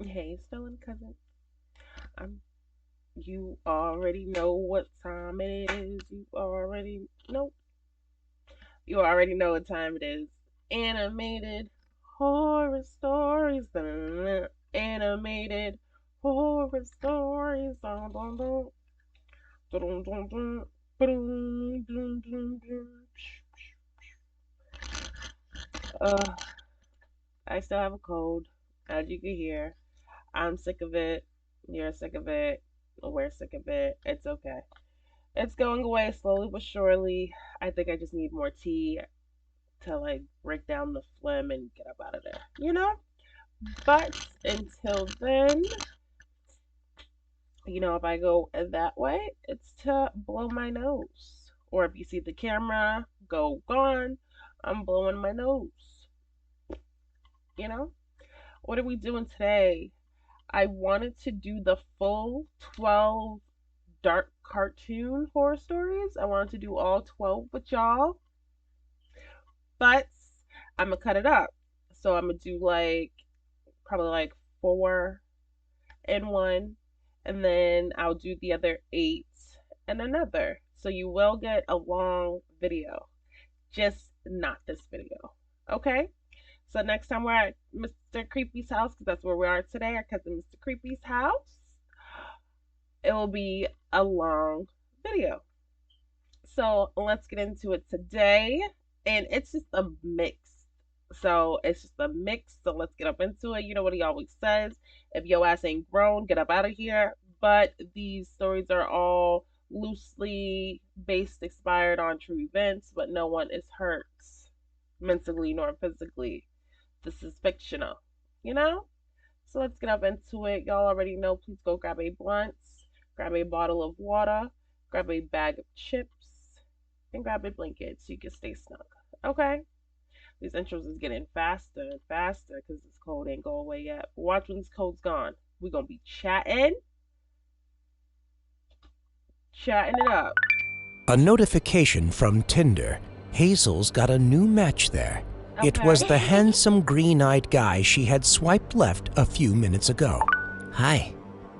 Hey, Stellan cousin. I'm. You already know what time it is. You already know. You already know what time it is. Animated horror stories. Animated horror stories. Dun, dun, dun. Dun, dun, dun. Dun, dun, dun, dun. Uh, I still have a cold, as you can hear. I'm sick of it. You're sick of it. We're sick of it. It's okay. It's going away slowly but surely. I think I just need more tea to like break down the phlegm and get up out of there. But until then, if I go that way, it's to blow my nose. Or if you see the camera go gone, I'm blowing my nose. You know? What are we doing today? I wanted to do the full 12 dark cartoon horror stories. I wanted to do all 12 with y'all, but I'm gonna cut it up. So I'm gonna do like probably like four in one, and then I'll do the other eight in another. So you will get a long video, just not this video. Okay? So next time we're at Mr. Creepy's house, because that's where we are today, our cousin Mr. Creepy's house, it will be a long video. So let's get into it today. And it's just a mix. So it's just a mix. So let's get up into it. You know what he always says. If your ass ain't grown, get up out of here. But these stories are all loosely based, inspired on true events, but no one is hurt mentally nor physically. This is fictional, you know? So let's get up into it. Y'all already know, please go grab a blunt, grab a bottle of water, grab a bag of chips, and grab a blanket so you can stay snug. Okay? These intros is getting faster and faster because this cold ain't go away yet. But watch when this cold's gone. We're gonna be chatting it up. A notification from Tinder. Hazel's got a new match there. It Okay. was the handsome green-eyed guy she had swiped left a few minutes ago. Hi.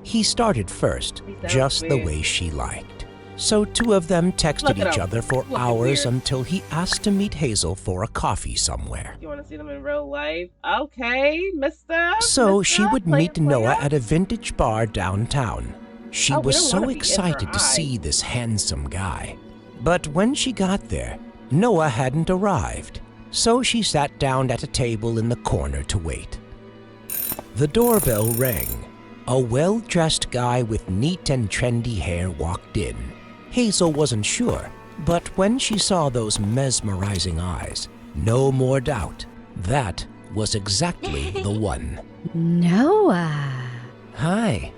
He started first, He sounds just the weird. way she liked. So two of them texted Look at each him. other for Looking hours weird. until he asked to meet Hazel for a coffee somewhere. You want to see them in real life? Okay, mister. So she would meet Player. Noah at a vintage bar downtown. She Oh, we was don't so wanna be in her excited to eye. see this handsome guy. But when she got there, Noah hadn't arrived. So she sat down at a table in the corner to wait. The doorbell rang. A well-dressed guy with neat and trendy hair walked in. Hazel wasn't sure, but when she saw those mesmerizing eyes, no more doubt. That was exactly the one. Noah. Hi,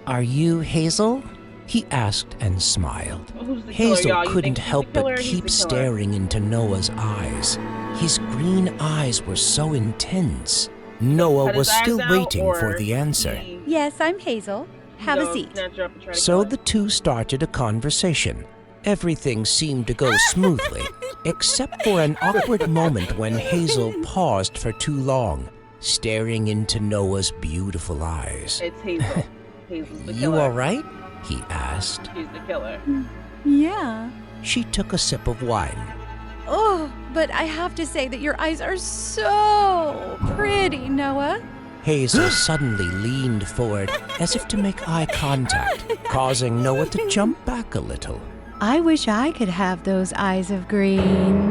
are you Hazel? He asked and smiled. Who's the killer, Hazel y'all? You couldn't think he's help the killer but or he's keep the killer? staring into Noah's eyes. His green eyes were so intense. Noah Cut his was eyes still out, waiting for or the answer. Yes, I'm Hazel. Have a seat. snatch her up and try to So kill the her? two started a conversation. Everything seemed to go smoothly, except for an awkward moment when Hazel paused for too long, staring into Noah's beautiful eyes. It's Hazel. Hazel's the You killer. all right? He asked. She's the killer. Yeah. She took a sip of wine. Oh, but I have to say that your eyes are so pretty, Noah. Hazel suddenly leaned forward as if to make eye contact, causing Noah to jump back a little. I wish I could have those eyes of green.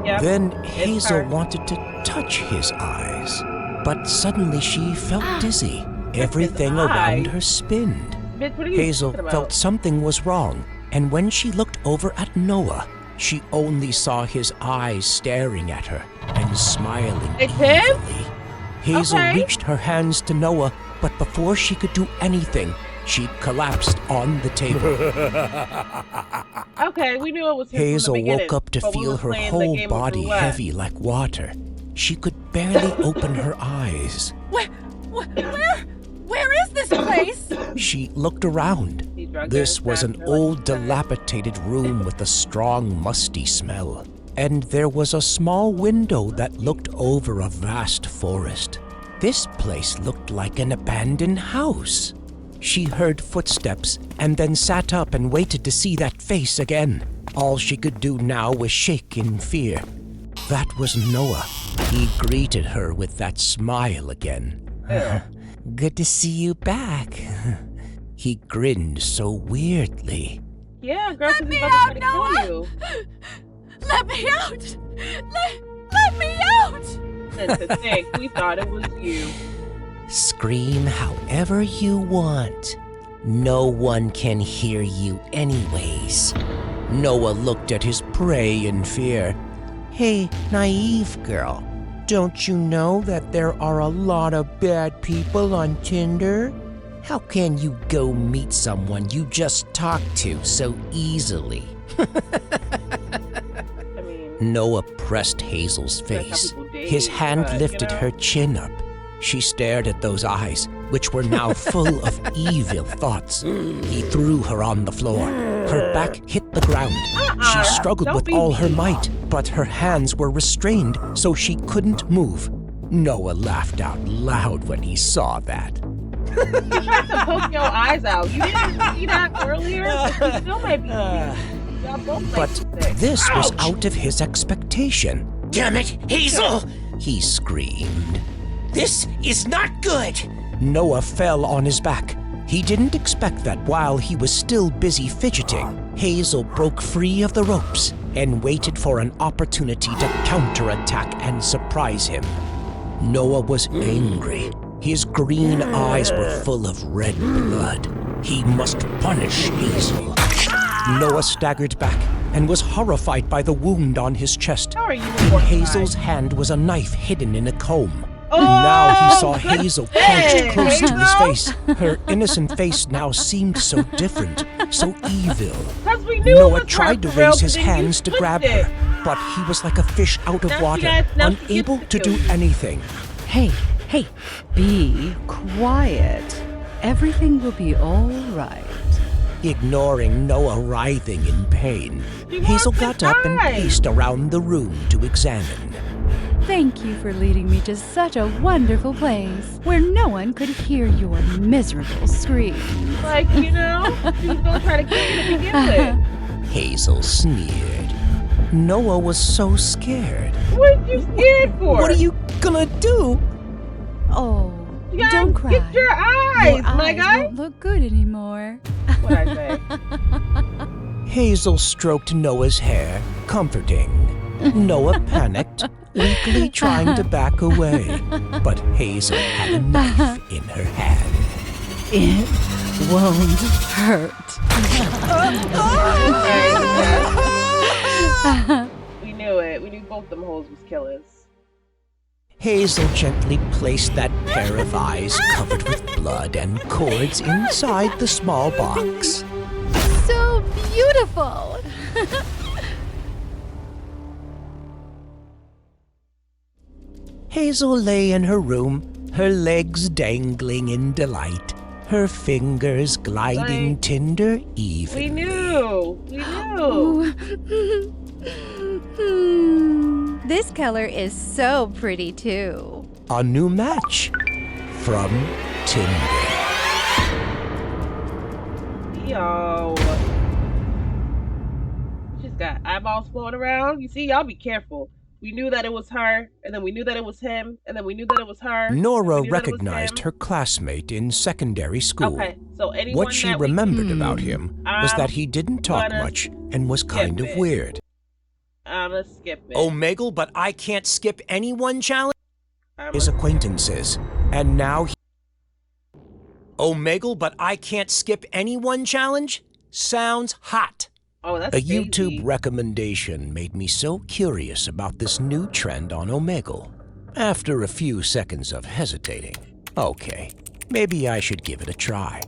Yep. Then it's Hazel her. wanted to touch his eyes, but suddenly she felt dizzy. Everything around eyes. her spinned. Bitch, what are you Hazel talking about? felt something was wrong, and when she looked over at Noah, she only saw his eyes staring at her and smiling It's him? evilly. Hazel Okay. reached her hands to Noah, but before she could do anything, she collapsed on the table. Okay, we knew it was him Hazel from the beginning, woke up to but we feel were her playing the whole game of body roulette. heavy like water. She could barely open her eyes. Where is this place? She looked around. He drugged This her, was an snatched her like old, he said. dilapidated room with a strong, musty smell. And there was a small window that looked over a vast forest. This place looked like an abandoned house. She heard footsteps and then sat up and waited to see that face again. All she could do now was shake in fear. That was Noah. He greeted her with that smile again. Good to see you back. He grinned so weirdly. Yeah, girl, Let me he's about out, to try to kill Noah! you. Let me out! Let me out! And to think, we thought it was you. Scream however you want. No one can hear you anyways. Noah looked at his prey in fear. Hey, naive girl, don't you know that there are a lot of bad people on Tinder? How can you go meet someone you just talked to so easily? I mean, Noah pressed Hazel's That's how face. people date, His hand but, lifted her chin up. She stared at those eyes, which were now full of evil thoughts. He threw her on the floor. Her back hit the ground. She struggled Don't with be all her mean. might, but her hands were restrained, so she couldn't move. Noah laughed out loud when he saw that. you tried to poke your eyes out. You didn't see that earlier, but you still might be confused. Y'all both might But be sick. this was Ouch. out of his expectation. Damn it, Hazel! He screamed. This is not good! Noah fell on his back. He didn't expect that while he was still busy fidgeting, Hazel broke free of the ropes and waited for an opportunity to counterattack and surprise him. Noah was angry. His green eyes were full of red blood. He must punish Hazel. Noah staggered back and was horrified by the wound on his chest. How are you In mortified? Hazel's hand was a knife hidden in a comb. Oh, Now he saw good Hazel thing, crouched close to his Hazel. face. Her innocent face now seemed so different, so evil. 'Cause we knew it Noah was tried to her, for real, raise his but then you hands to flipped grab it. her, but he was like a fish out of Now she water, got- now she unable gets to to do kill you. anything. Hey, be quiet. Everything will be all right. Ignoring Noah writhing in pain, She Hazel wants to got up and die. paced around the room to examine. Thank you for leading me to such a wonderful place where no one could hear your miserable screams. Like, you know, she was gonna try to kill you to begin with. Hazel sneered. Noah was so scared. What are you scared for? What are you gonna do? Oh, You gotta don't cry. Get your eyes, Your my eyes guy. won't look good anymore. What I say? Hazel stroked Noah's hair, comforting. Noah panicked, weakly trying to back away. But Hazel had a knife in her hand. It won't hurt. We knew it. We knew both them hoes was killers. Hazel gently placed that pair of eyes covered with blood and cords inside the small box. So beautiful! Hazel lay in her room, her legs dangling in delight, her fingers gliding Like, tender We evenly. knew. We knew. This color is so pretty too. A new match from Tinder. Yo. She's got eyeballs floating around. You see, y'all be careful. We knew that it was her, and then we knew that it was him, and then we knew that it was her. and Nora we knew that it was recognized him. her classmate in secondary school. Okay, so anyone What she that we- remembered about him was I'm that he didn't talk gonna much and was kind of skip it. weird. I'ma skip it. Omegle, but I can't skip anyone challenge? I'ma- His acquaintances. And now he... Omegle, but I can't skip anyone challenge? Sounds hot. Oh, that's A crazy. YouTube recommendation made me so curious about this new trend on Omegle. After a few seconds of hesitating, okay, maybe I should give it a try.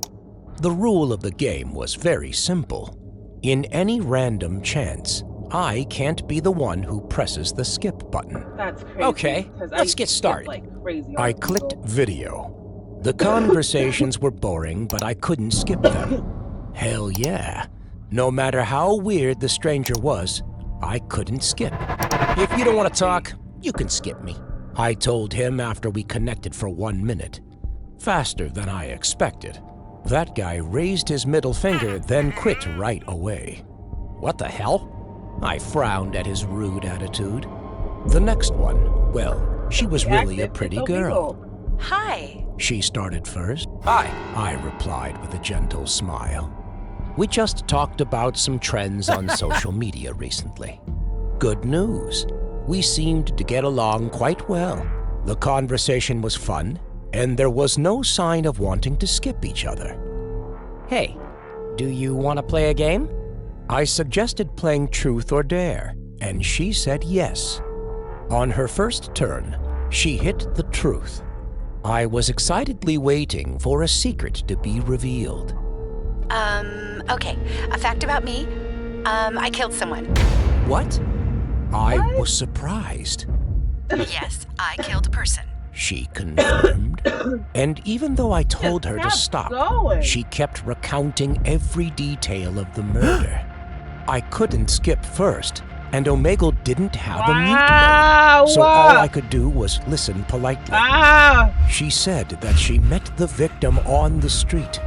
The rule of the game was very simple. In any random chance, I can't be the one who presses the skip button. That's crazy. Okay, 'cause I let's used get to skip started. Like crazy I on clicked Google. video. The conversations were boring, but I couldn't skip them. Hell yeah. No matter how weird the stranger was, I couldn't skip. If you don't want to talk, you can skip me. I told him after we connected for 1 minute. Faster than I expected. That guy raised his middle finger, then quit right away. What the hell? I frowned at his rude attitude. The next one, well, she was really a pretty girl. Hi. She started first. Hi, I replied with a gentle smile. We just talked about some trends on social media recently. Good news. We seemed to get along quite well. The conversation was fun, and there was no sign of wanting to skip each other. Hey, do you want to play a game? I suggested playing Truth or Dare, and she said yes. On her first turn, she hit the truth. I was excitedly waiting for a secret to be revealed. Okay. A fact about me. I killed someone. What? I was surprised. Yes, I killed a person. She confirmed. And even though I told her to stop, she kept recounting every detail of the murder. I couldn't skip first, and Omegle didn't have a mute button, so all I could do was listen politely. She said that she met the victim on the street.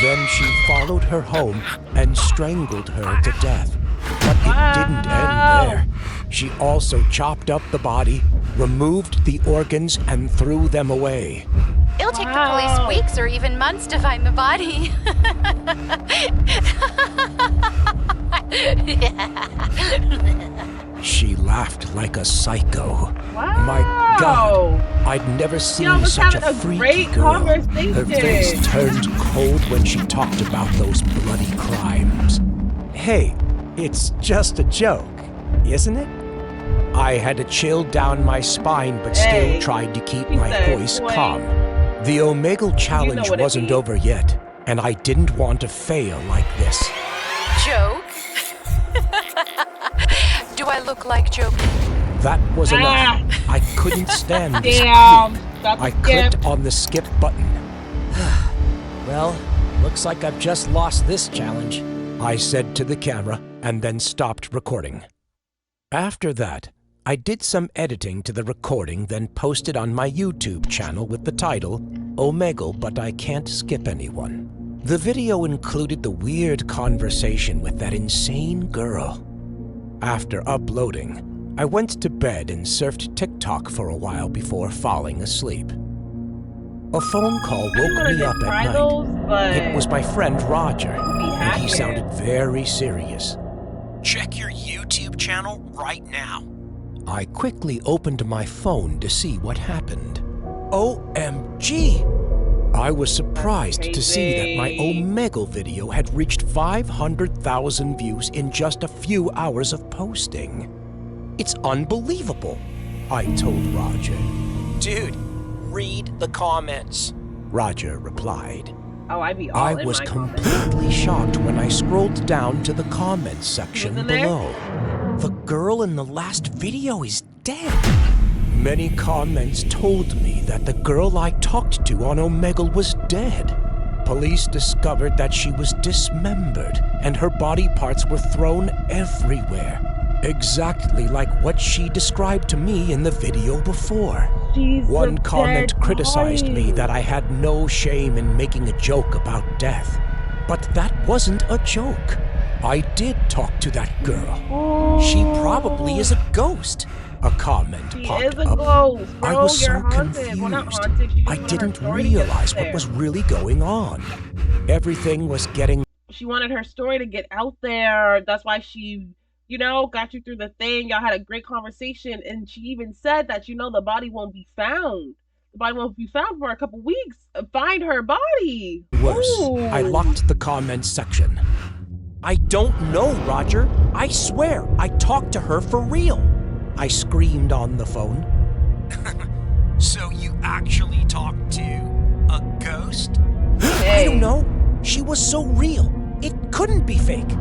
Then she followed her home and strangled her to death. But it didn't end there. She also chopped up the body, removed the organs, and threw them away. It'll take the police weeks or even months to find the body. She laughed like a psycho. My God, I'd never seen such a freaky girl. Her face turned cold when she talked about those bloody crimes. Hey, it's just a joke, isn't it? I had a chill down my spine, but still tried to keep my voice calm. The Omegle challenge wasn't over yet, and I didn't want to fail like this. Joke? Do I look like joking? That was enough. I couldn't stand this creep. I clicked on the skip button. Well, looks like I've just lost this challenge, I said to the camera, and then stopped recording. After that, I did some editing to the recording, then posted on my YouTube channel with the title, Omegle, but I can't skip anyone. The video included the weird conversation with that insane girl. After uploading, I went to bed and surfed TikTok for a while before falling asleep. A phone call woke me up at night. It was my friend Roger, and he sounded very serious. Check your YouTube channel right now. I quickly opened my phone to see what happened. OMG! I was surprised to see that my Omegle video had reached 500,000 views in just a few hours of posting. It's unbelievable, I told Roger. Dude, read the comments. Roger replied. I was completely shocked when I scrolled down to the comments section below. The girl in the last video is dead. Many comments told me that the girl I talked to on Omegle was dead. Police discovered that she was dismembered and her body parts were thrown everywhere. Exactly like what she described to me in the video before. One comment criticized me that I had no shame in making a joke about death. But that wasn't a joke. I did talk to that girl. She probably is a ghost. A comment popped up. I was so confused. I didn't realize what was really going on. Everything was getting... She wanted her story to get out there. That's why she, got you through the thing. Y'all had a great conversation. And she even said that, the body won't be found. The body won't be found for a couple weeks. Find her body. Worse, I locked the comments section. I don't know, Roger. I swear, I talked to her for real. I screamed on the phone. So you actually talked to a ghost? I don't know. She was so real. It couldn't be fake.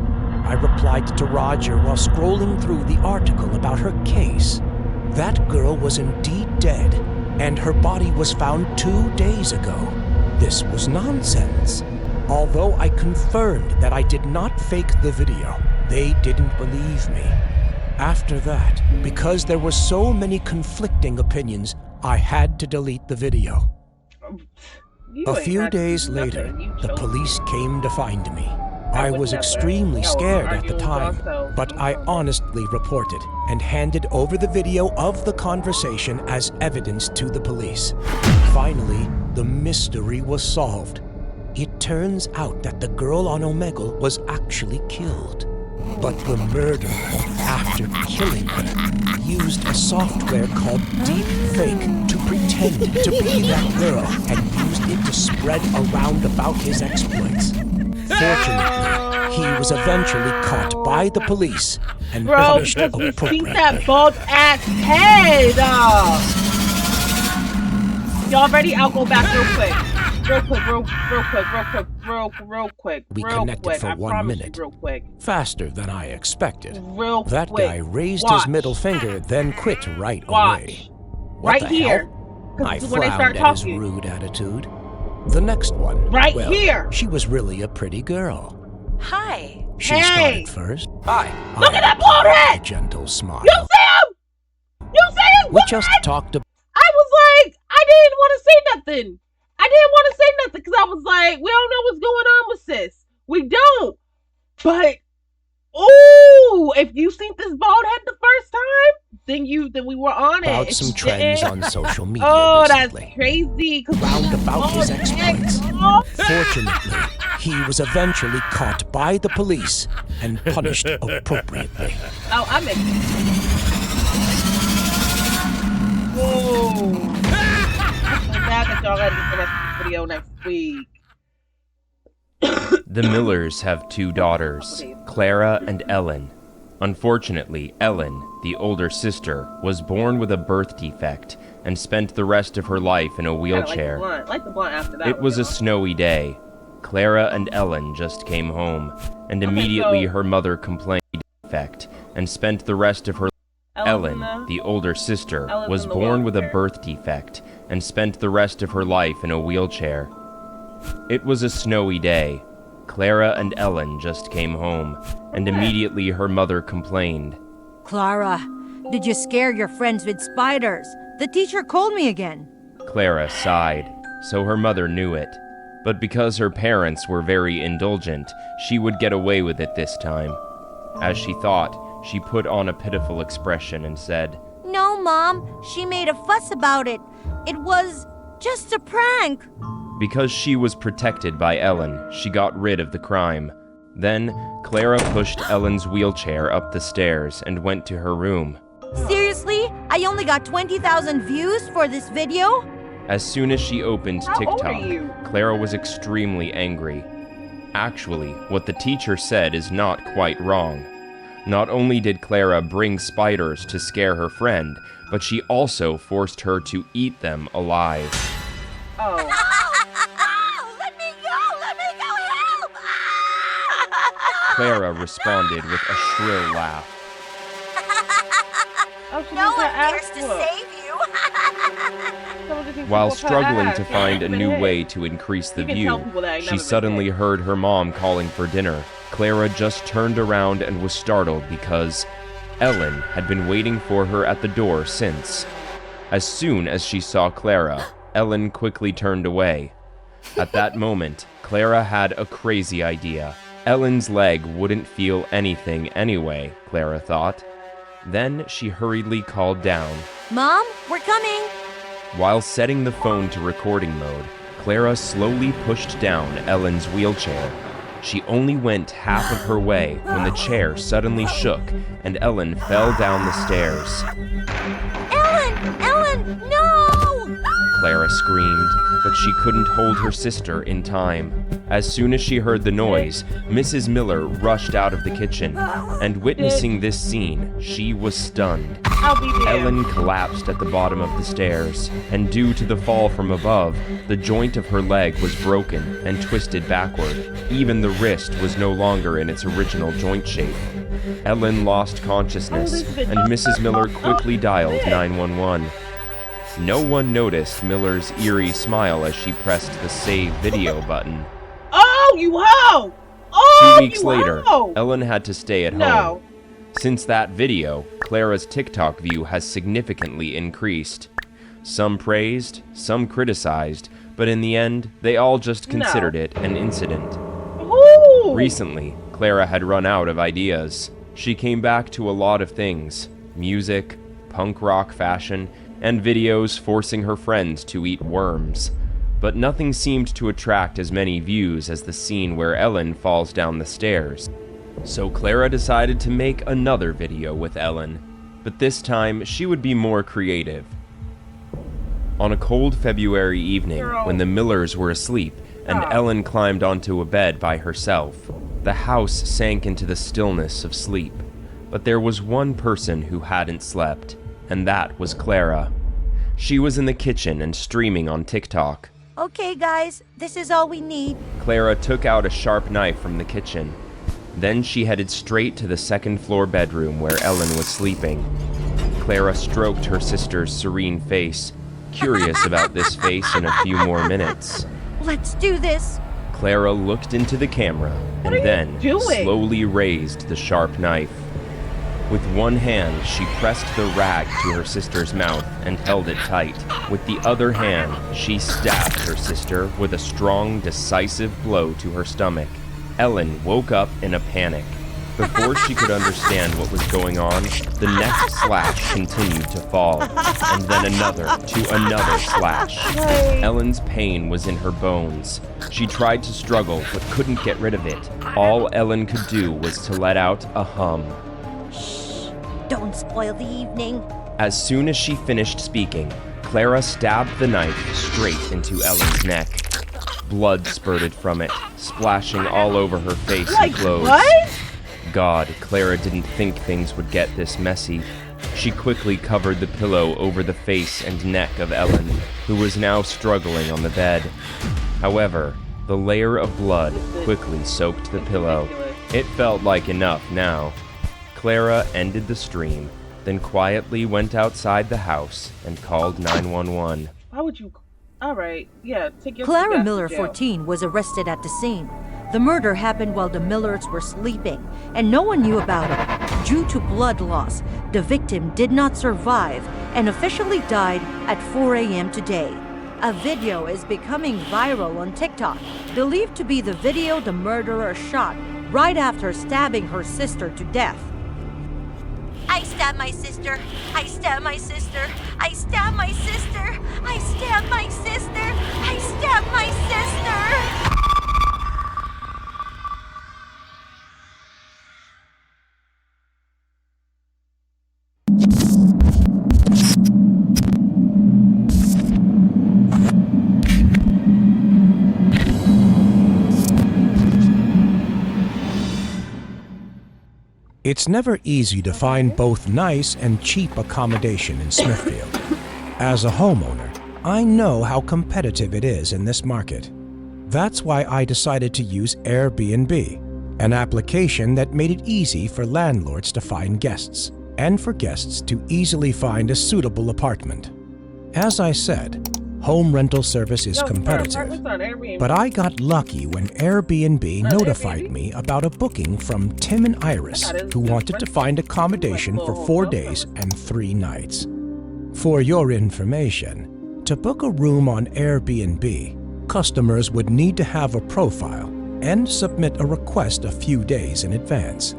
I replied to Roger while scrolling through the article about her case. That girl was indeed dead, and her body was found 2 days ago. This was nonsense. Although I confirmed that I did not fake the video, they didn't believe me. After that, because there were so many conflicting opinions, I had to delete the video. You A ain't few had to do days later, nothing. You the chose police came to find me. I I would was never. extremely Y'all scared at argue the with time, yourself. but I honestly reported and handed over the video of the conversation as evidence to the police. Finally, the mystery was solved. It turns out that the girl on Omegle was actually killed. But the murderer, after killing her, used a software called Deepfake to pretend to be that girl and used it to spread around about his exploits. Fortunately, he was eventually caught by the police and Bro, punished because we seen appropriately. that bald ass head. Y'all ready? I'll go back real quick. Real quick. We connected for I 1 promise you, minute. real quick. Faster than I expected. Real That quick. guy raised Watch. his middle finger, then quit right Watch. away. What Right the here. hell? 'Cause I this is when they frowned start at his talking. rude attitude. The next one, Right well, here. she was really a pretty girl. Hi. She Hey. started first. Hi. Look at that bald A head. gentle smile. You see him? You see him? We just talked about I was like, I didn't want to say nothing. I didn't want to say nothing because I was like, we don't know what's going on with sis. We don't. But, ooh, if you seen this bald head the first time, then we were on it. If some you trends didn't- on social media Oh, recently. that's crazy. 'Cause Round about his bald head, exploits. girl. Fortunately, he was eventually caught by the police and punished appropriately. Oh, I'm in. Whoa. I'm glad that y'all ready for this video next week. The Millers have two daughters, Clara and Ellen. Unfortunately, Ellen, the older sister, was born with a birth defect and spent the rest of her life in a wheelchair. Like the blunt after that. It was a snowy day. Clara and Ellen just came home, and immediately so- her mother complained of the defect and spent the rest of her Ellen, the older sister, Ellen's was in the born with a wheelchair. birth defect and spent the rest of her life in a wheelchair. It was a snowy day. Clara and Ellen just came home, and immediately her mother complained. Clara, did you scare your friends with spiders? The teacher called me again. Clara sighed, so her mother knew it. But because her parents were very indulgent, she would get away with it this time. As she thought, she put on a pitiful expression and said, No, Mom, she made a fuss about it. It was just a prank. Because she was protected by Ellen, she got rid of the crime. Then, Clara pushed Ellen's wheelchair up the stairs and went to her room. Seriously? I only got 20,000 views for this video? As soon as she opened How old are TikTok, you? Clara was extremely angry. Actually, what the teacher said is not quite wrong. Not only did Clara bring spiders to scare her friend, but she also forced her to eat them alive. Oh. Let me go, help! Clara responded with a shrill laugh. Oh, she No needs her one ass cares to whooped. save you. Someone just needs to While whoop her struggling ass. to find a Even new hit. way to increase the You can tell view, people that ain't she never been suddenly hit. heard her mom calling for dinner. Clara just turned around and was startled because Ellen had been waiting for her at the door since. As soon as she saw Clara, Ellen quickly turned away. At that moment, Clara had a crazy idea. Ellen's leg wouldn't feel anything anyway, Clara thought. Then she hurriedly called down. Mom, we're coming. While setting the phone to recording mode, Clara slowly pushed down Ellen's wheelchair. She only went half of her way when the chair suddenly shook and Ellen fell down the stairs. Ellen, no! Clara screamed, but she couldn't hold her sister in time. As soon as she heard the noise, Mrs. Miller rushed out of the kitchen, and witnessing this scene, she was stunned. I'll be there. Ellen collapsed at the bottom of the stairs, and due to the fall from above, the joint of her leg was broken and twisted backward. Even the wrist was no longer in its original joint shape. Ellen lost consciousness, and Mrs. Miller quickly dialed 911. No one noticed Miller's eerie smile as she pressed the save video button. Oh, you hoe! Oh, 2 weeks you later, hoe! Ellen had to stay at home. No. Since that video, Clara's TikTok view has significantly increased. Some praised, some criticized, but in the end, they all just considered it an incident. Ooh. Recently, Clara had run out of ideas. She came back to a lot of things: music, punk rock fashion, and videos forcing her friends to eat worms. But nothing seemed to attract as many views as the scene where Ellen falls down the stairs. So Clara decided to make another video with Ellen, but this time she would be more creative. On a cold February evening, when the Millers were asleep and Ellen climbed onto a bed by herself, the house sank into the stillness of sleep. But there was one person who hadn't slept, and that was Clara. She was in the kitchen and streaming on TikTok. Okay, guys, this is all we need. Clara took out a sharp knife from the kitchen. Then she headed straight to the second-floor bedroom where Ellen was sleeping. Clara stroked her sister's serene face, curious about this face in a few more minutes. Let's do this. Clara looked into the camera and then slowly raised the sharp knife. With one hand, she pressed the rag to her sister's mouth and held it tight. With the other hand, she stabbed her sister with a strong, decisive blow to her stomach. Ellen woke up in a panic. Before she could understand what was going on, the next slash continued to fall, and then another to another slash. Ellen's pain was in her bones. She tried to struggle, but couldn't get rid of it. All Ellen could do was to let out a hum. Don't spoil the evening. As soon as she finished speaking, Clara stabbed the knife straight into Ellen's neck. Blood spurted from it, splashing all over her face and clothes. What? God, Clara didn't think things would get this messy. She quickly covered the pillow over the face and neck of Ellen, who was now struggling on the bed. However, the layer of blood quickly soaked the pillow. It felt like enough now. Clara ended the stream, then quietly went outside the house and called 911. Why would you? All right, yeah, take your Clara gas Miller, to jail. 14, was arrested at the scene. The murder happened while the Millers were sleeping, and no one knew about it. Due to blood loss, the victim did not survive and officially died at 4 a.m. today. A video is becoming viral on TikTok, believed to be the video the murderer shot right after stabbing her sister to death. I stabbed my sister. I stabbed my sister. I stabbed my sister. I stabbed my sister. I stabbed my sister. It's never easy to find both nice and cheap accommodation in Smithfield. As a homeowner, I know how competitive it is in this market. That's why I decided to use Airbnb, an application that made it easy for landlords to find guests, and for guests to easily find a suitable apartment. As I said, home rental service is competitive, but I got lucky when Airbnb notified me about a booking from Tim and Iris, who wanted to find accommodation for 4 days and 3 nights. For your information, to book a room on Airbnb, customers would need to have a profile and submit a request a few days in advance.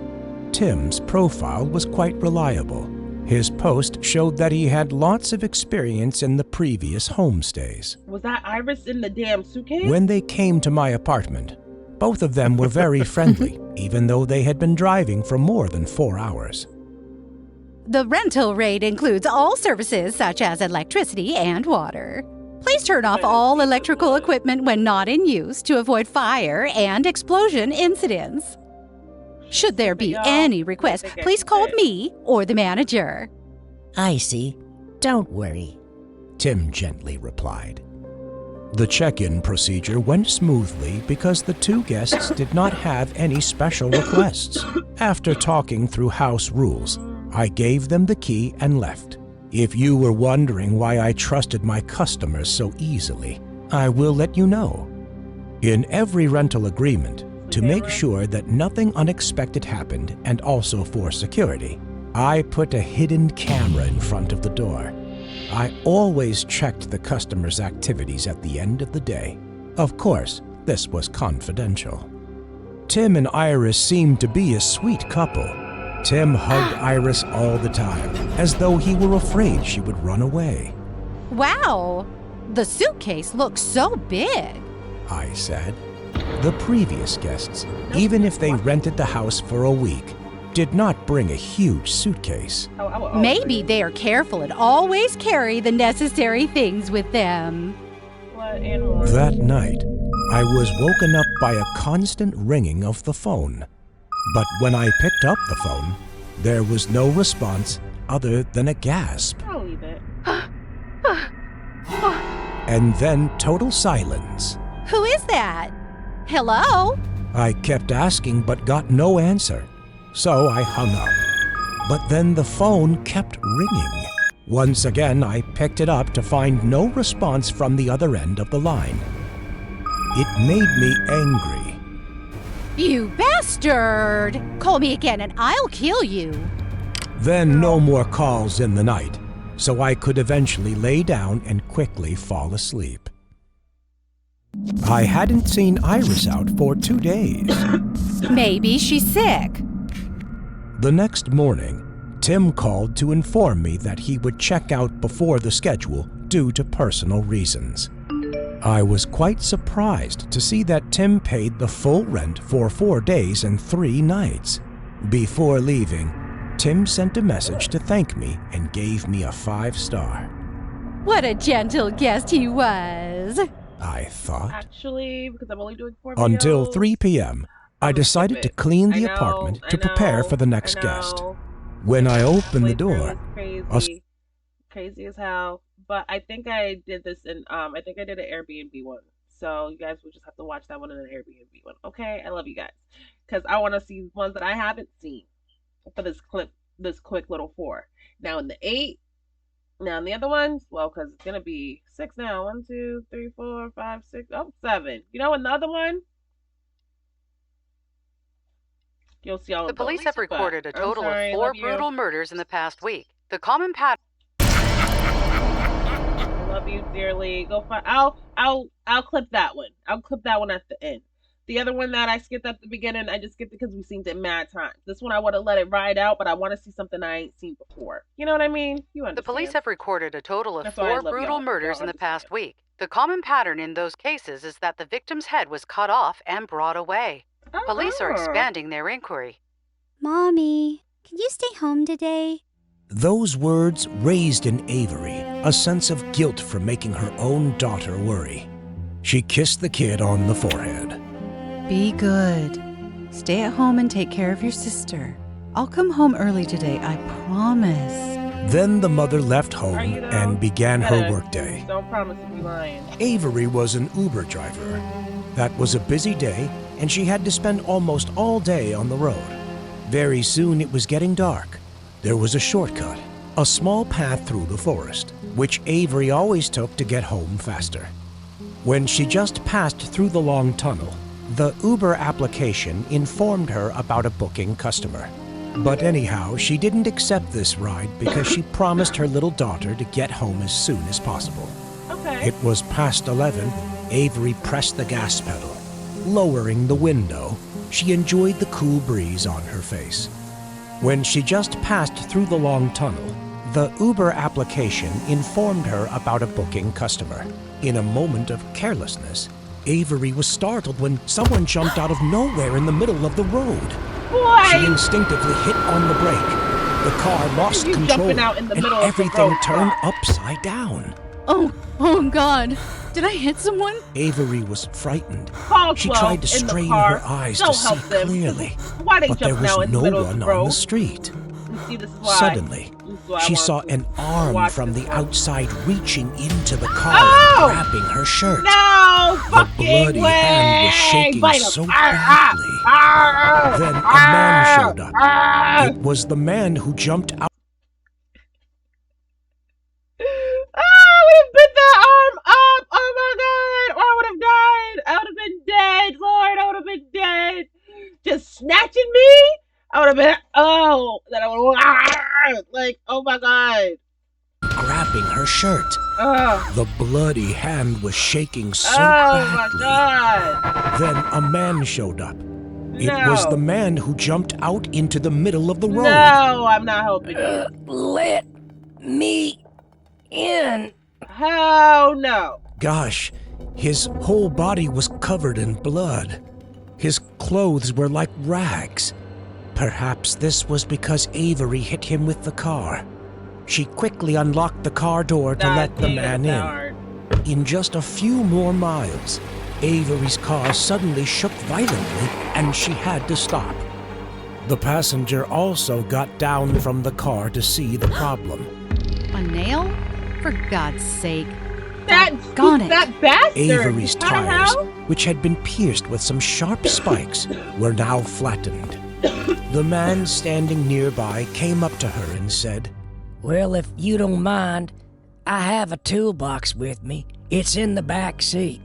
Tim's profile was quite reliable. His post showed that he had lots of experience in the previous homestays. Was that Iris in the damn suitcase? When they came to my apartment, both of them were very friendly, even though they had been driving for more than 4 hours. The rental rate includes all services such as electricity and water. Please turn off all electrical equipment when not in use to avoid fire and explosion incidents. Should there be any requests, please call me or the manager. I see. Don't worry, Tim gently replied. The check-in procedure went smoothly because the 2 guests did not have any special requests. After talking through house rules, I gave them the key and left. If you were wondering why I trusted my customers so easily, I will let you know. In every rental agreement, to make sure that nothing unexpected happened and also for security, I put a hidden camera in front of the door. I always checked the customer's activities at the end of the day. Of course, this was confidential. Tim and Iris seemed to be a sweet couple. Tim hugged Iris all the time, as though he were afraid she would run away. Wow, the suitcase looks so big. I said. The previous guests, even if they rented the house for a week, did not bring a huge suitcase. Maybe they are careful and always carry the necessary things with them. That night, I was woken up by a constant ringing of the phone. But when I picked up the phone, there was no response other than a gasp. I'll leave it. And then total silence. Who is that? Hello? I kept asking but got no answer, so I hung up. But then the phone kept ringing. Once again, I picked it up to find no response from the other end of the line. It made me angry. You bastard! Call me again and I'll kill you. Then no more calls in the night, so I could eventually lay down and quickly fall asleep. I hadn't seen Iris out for 2 days. Maybe she's sick. The next morning, Tim called to inform me that he would check out before the schedule due to personal reasons. I was quite surprised to see that Tim paid the full rent for 4 days and 3 nights. Before leaving, Tim sent a message to thank me and gave me a 5-star. What a gentle guest he was. I thought. Actually, because I'm only doing 4 videos. Until 3 p.m., I decided to clean the apartment to prepare for the next guest. When I opened the door, crazy as hell. But I think I did this in I think I did an Airbnb one. So you guys will just have to watch that one in an Airbnb one. Okay, I love you guys because I want to see ones that I haven't seen for this quick little 4. Now in the 8. Now in the other ones, well, because it's gonna be 6 now. 1, 2, 3, 4, 5, 6. Oh, 7. You know, in the other one, you'll see all the of those. police have recorded a total of 4 brutal murders in the past week. The common pattern. I love you dearly. Go find. I'll clip that one. I'll clip that one at the end. The other one that I skipped at the beginning, I just skipped it because we seen it mad times. This one I would have let it ride out, but I want to see something I ain't seen before. You know what I mean? You understand. The police have recorded a total of 4 brutal murders in the past week. The common pattern in those cases is that the victim's head was cut off and brought away. Police are expanding their inquiry. Mommy, can you stay home today? Those words raised in Avery a sense of guilt for making her own daughter worry. She kissed the kid on the forehead. Be good. Stay at home and take care of your sister. I'll come home early today, I promise. Then the mother left home and began her workday. Don't promise to be lying. Avery was an Uber driver. That was a busy day, and she had to spend almost all day on the road. Very soon it was getting dark. There was a shortcut, a small path through the forest, which Avery always took to get home faster. When she just passed through the long tunnel, the Uber application informed her about a booking customer. But anyhow, she didn't accept this ride because she promised her little daughter to get home as soon as possible. Okay. It was past 11. Avery pressed the gas pedal. Lowering the window, she enjoyed the cool breeze on her face. When she just passed through the long tunnel, the Uber application informed her about a booking customer. In a moment of carelessness, Avery was startled when someone jumped out of nowhere in the middle of the road. Why? She instinctively hit on the brake. The car lost control, and everything turned upside down. Oh God. Did I hit someone? Avery was frightened. Call she tried to strain her eyes to see clearly, but there was no one on the street. See, this is why. Suddenly, she saw an arm from the outside reaching into the car and grabbing her shirt. No the bloody hand was shaking so badly. Then a man showed up. It was the man who jumped out. I would have bit that arm up. Oh my God. Or I would have died. I would have been dead. Lord, I would have been dead. Just snatching me. I would have been, then I would have, like, oh my God. Grabbing her shirt. Ugh. The bloody hand was shaking so Oh badly. my god! Then a man showed up. It No. was the man who jumped out into the middle of the road. No, I'm not helping you. Let me in. Hell no. Gosh, his whole body was covered in blood. His clothes were like rags. Perhaps this was because Avery hit him with the car. She quickly unlocked the car door to let the man in. In just a few more miles, Avery's car suddenly shook violently and she had to stop. The passenger also got down from the car to see the problem. A nail? For God's sake. That bastard! Avery's What the tires, hell? which had been pierced with some sharp spikes, were now flattened. The man standing nearby came up to her and said, Well, if you don't mind, I have a toolbox with me. It's in the back seat.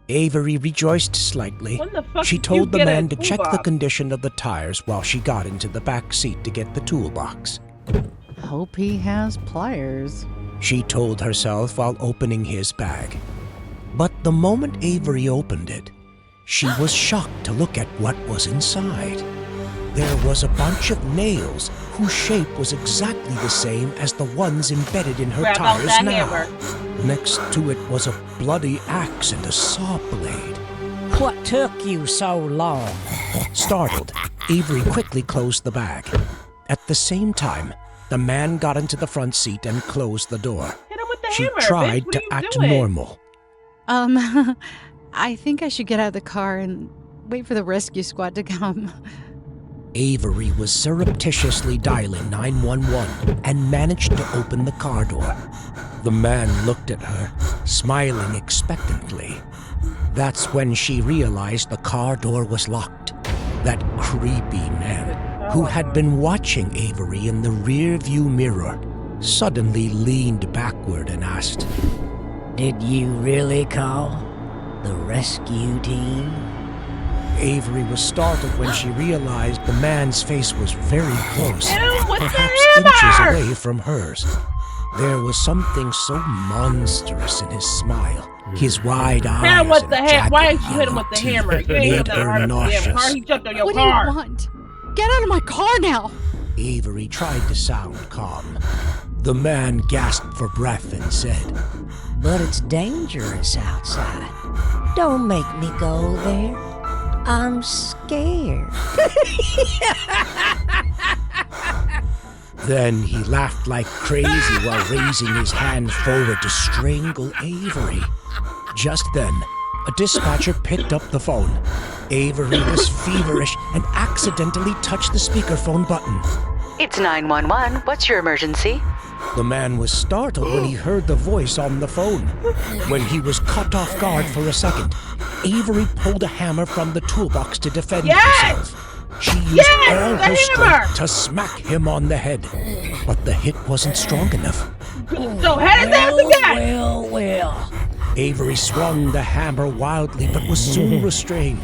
Avery rejoiced slightly. When the fuck She did you told the get a man to check the toolbox? condition of the tires while she got into the back seat to get the toolbox. Hope he has pliers. She told herself while opening his bag. But the moment Avery opened it, she was shocked to look at what was inside. There was a bunch of nails whose shape was exactly the same as the ones embedded in her Grab out tires that now. hammer. Next to it was a bloody axe and a saw blade. What took you so long? Startled, Avery quickly closed the bag. At the same time, the man got into the front seat and closed the door. Hit him with the She hammer, tried bitch. What to are you act doing? normal. I think I should get out of the car and wait for the rescue squad to come. Avery was surreptitiously dialing 911 and managed to open the car door. The man looked at her, smiling expectantly. That's when she realized the car door was locked. That creepy man, who had been watching Avery in the rear-view mirror, suddenly leaned backward and asked, Did you really call the rescue team? Avery was startled when she realized the man's face was very close, perhaps inches away from hers. There was something so monstrous in his smile. His wide eyes Man, what and the heck? Why didn't you jagged hit him with the yellow hammer? teeth You ain't made hit that her hard with the damn car. nauseous. He jumped on your What car. do you want? Get out of my car now! Avery tried to sound calm. The man gasped for breath and said, But it's dangerous outside. Don't make me go there. I'm scared. Then he laughed like crazy while raising his hand forward to strangle Avery. Just then, a dispatcher picked up the phone. Avery was feverish and accidentally touched the speakerphone button. It's 911. What's your emergency? The man was startled when he heard the voice on the phone. When he was caught off guard for a second, Avery pulled a hammer from the toolbox to defend herself. She used all her strength to smack him on the head, but the hit wasn't strong enough. So head his ass again! Well. Avery swung the hammer wildly but was soon restrained.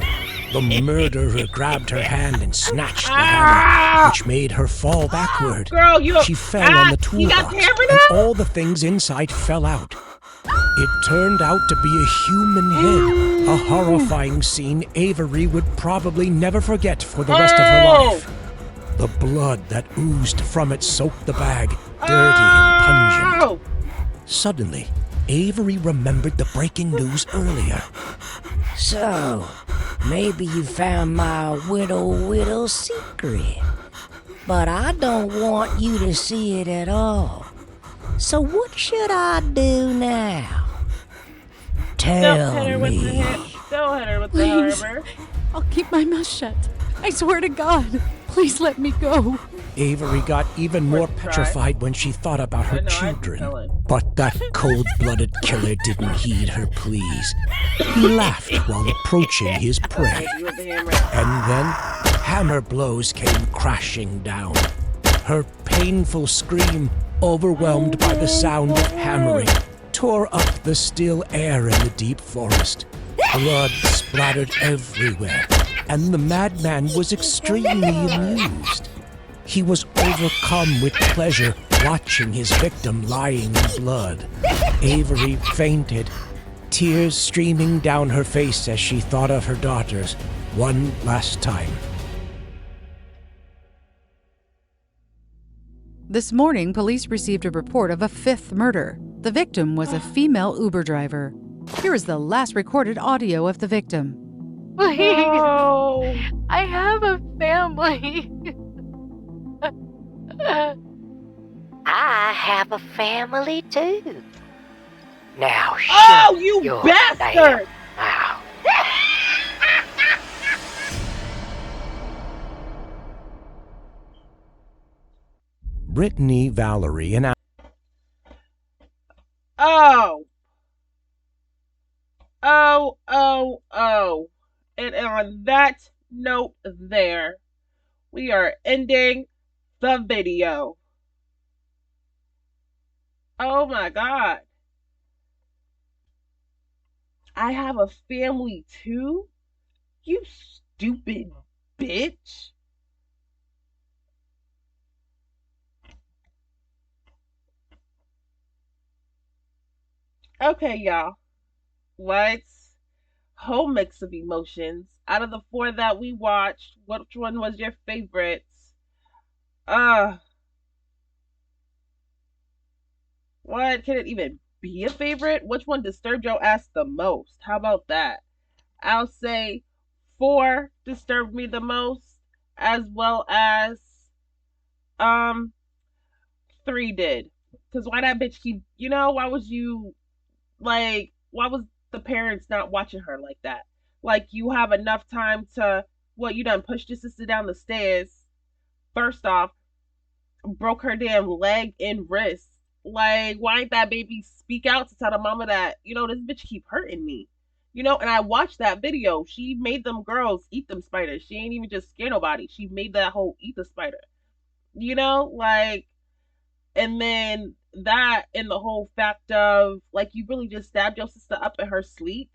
The murderer grabbed her hand and snatched the hammer, which made her fall backward. Girl, She fell on the you got toolbox, the hammer and now? all the things inside fell out. It turned out to be a human head, a horrifying scene Avery would probably never forget for the rest of her life. The blood that oozed from it soaked the bag, dirty and pungent. Suddenly, Avery remembered the breaking news earlier. So, maybe you found my little secret. But I don't want you to see it at all. So what should I do now? Tell me. Don't hit her with the Please. hammer. I'll keep my mouth shut. I swear to God. Please let me go. Avery got even more petrified when she thought about her children. But that cold-blooded killer didn't heed her pleas. He laughed while approaching his prey. And then, hammer blows came crashing down. Her painful scream, overwhelmed by the sound of hammering, tore up the still air in the deep forest. Blood splattered everywhere, and the madman was extremely amused. He was overcome with pleasure watching his victim lying in blood. Avery fainted, tears streaming down her face as she thought of her daughters one last time. This morning, police received a report of a fifth murder. The victim was a female Uber driver. Here is the last recorded audio of the victim. Please. Oh. I have a family. I have a family too. Now Oh, you bastard! Wow. Brittany, Valerie, and Oh. And on that note there, we are ending the video. Oh my God. I have a family too? You stupid bitch. Okay, y'all. Let's whole mix of emotions. Out of the 4 that we watched, which one was your favorite? What can it even be a favorite? Which one disturbed your ass the most? How about that? I'll say 4 disturbed me the most, as well as 3 did. Cause why that bitch keep, why was the parents not watching her like that? Like, you have enough time to, you done pushed your sister down the stairs. First off, broke her damn leg and wrist. Like, why ain't that baby speak out to tell the mama that, this bitch keep hurting me? And I watched that video. She made them girls eat them spiders. She ain't even just scare nobody. She made that whole eat the spider. And then that and the whole fact of, like, you really just stabbed your sister up in her sleep.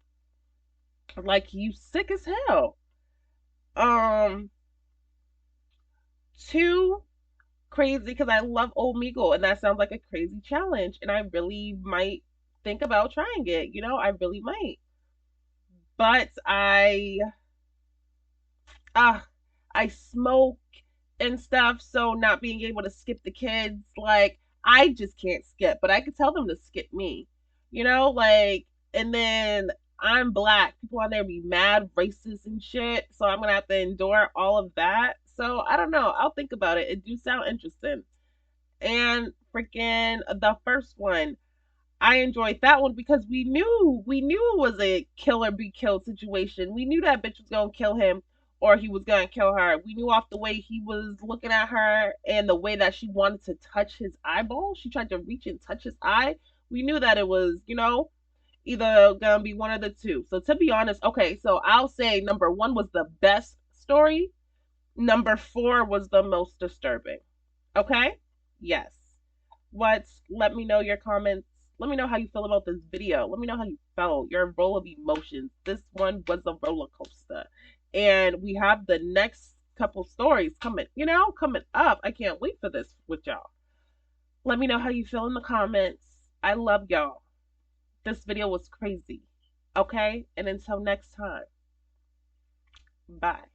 Like, you sick as hell. 2, crazy, because I love Omegle, and that sounds like a crazy challenge, and I really might think about trying it. I really might. But I smoke and stuff, so not being able to skip the kids, like, I just can't skip, but I could tell them to skip me, and then I'm Black. People on there be mad racist and shit, so I'm gonna have to endure all of that. So I don't know. I'll think about it. It do sound interesting. And freaking the first one, I enjoyed that one because we knew it was a kill or be killed situation. We knew that bitch was gonna kill him or he was gonna kill her. We knew off the way he was looking at her and the way that she wanted to touch his eyeball. She tried to reach and touch his eye. We knew that it was, either gonna be one of the two. So to be honest, okay, so I'll say number 1 was the best story. Number 4 was the most disturbing. Okay? Yes. Let me know your comments. Let me know how you feel about this video. Let me know how you felt. Your roll of emotions. This one was a roller coaster. And we have the next couple stories coming up. I can't wait for this with y'all. Let me know how you feel in the comments. I love y'all. This video was crazy. Okay? And until next time. Bye.